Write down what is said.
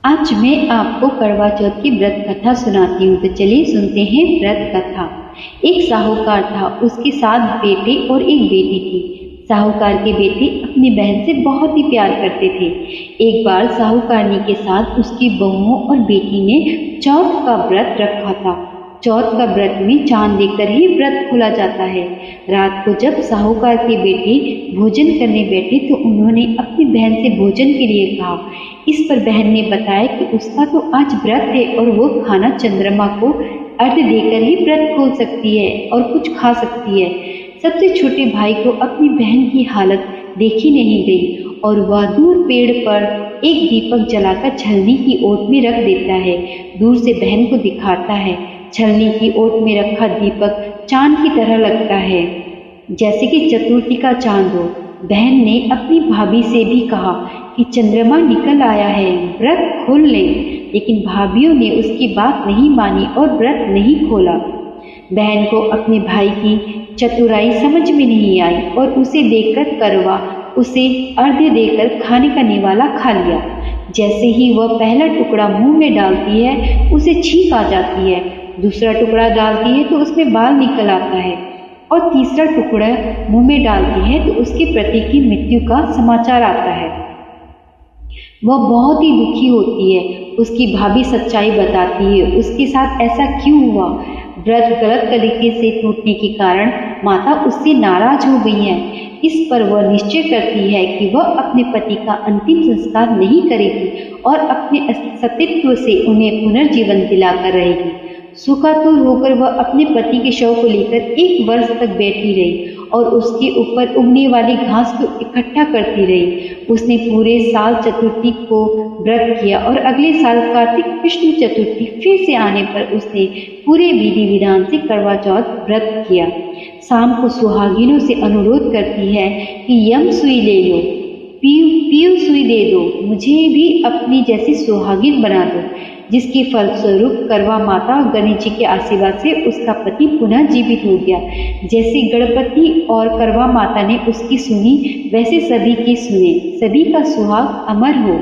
आज मैं आपको करवा चौथ की व्रत कथा सुनाती हूँ। तो चलिए सुनते हैं व्रत कथा। एक साहूकार था, उसके 7 बेटे और एक बेटी थी। साहूकार के बेटे अपनी बहन से बहुत ही प्यार करते थे। एक बार साहूकारनी के साथ उसकी बहुओं और बेटी ने चौथ का व्रत रखा था। चौथ का व्रत में चांद देखकर ही व्रत खोला जाता है। रात को जब साहूकार के बेटे भोजन करने बैठे तो उन्होंने अपनी बहन से भोजन के लिए कहा। इस पर बहन ने बताया कि उसका तो आज व्रत है और वो खाना चंद्रमा को अर्घ्य देकर ही व्रत खोल सकती है और कुछ खा सकती है। सबसे छोटे भाई को अपनी बहन की हालत देखी नहीं गई और वह दूर पेड़ पर एक दीपक जलाकर छलनी की ओट में रख देता है। दूर से बहन को दिखाता है। छलनी की ओट में रखा दीपक चांद की तरह लगता है, जैसे कि चतुर्थी का चांद हो। बहन ने अपनी भाभी से भी कहा कि चंद्रमा निकल आया है, व्रत खोल ले। लेकिन भाभीयों ने उसकी बात नहीं मानी और व्रत नहीं खोला। बहन को अपने भाई की चतुराई समझ में नहीं आई और उसे देखकर करवा उसे अर्घ्य देकर खाने का निवाला खा लिया। जैसे ही वह पहला टुकड़ा मुंह में डालती है उसे छींक आ जाती है। दूसरा टुकड़ा डालती है तो उसमें बाल निकल आता है और तीसरा टुकड़ा मुंह में डालती है तो उसके पति की मृत्यु का समाचार आता है। वह बहुत ही दुखी होती है। उसकी भाभी सच्चाई बताती है, उसके साथ ऐसा क्यों हुआ। व्रत गलत तरीके से टूटने के कारण माता उससे नाराज हो गई है। इस पर वह निश्चय करती है कि वह अपने पति का अंतिम संस्कार नहीं करेगी और अपने अस्तित्व से उन्हें पुनर्जीवन दिलाकर रहेगी। शोकातुर होकर वह अपने पति के शव को लेकर 1 वर्ष तक बैठी रही और उसके ऊपर उगने वाली घास को इकट्ठा करती रही। उसने पूरे साल चतुर्थी को व्रत किया और अगले साल कार्तिक कृष्ण चतुर्थी फिर से आने पर उसने पूरे विधि विधान से करवा चौथ व्रत किया। शाम को सुहागिनों से अनुरोध करती है कि यम सुई ले लो, पीयू सुई दे दो, मुझे भी अपनी जैसी सुहागिन बना दो। जिसके फलस्वरूप करवा माता और गणेश जी के आशीर्वाद से उसका पति पुनः जीवित हो गया। जैसे गणपति और करवा माता ने उसकी सुनी, वैसे सभी की सुने। सभी का सुहाग अमर हो।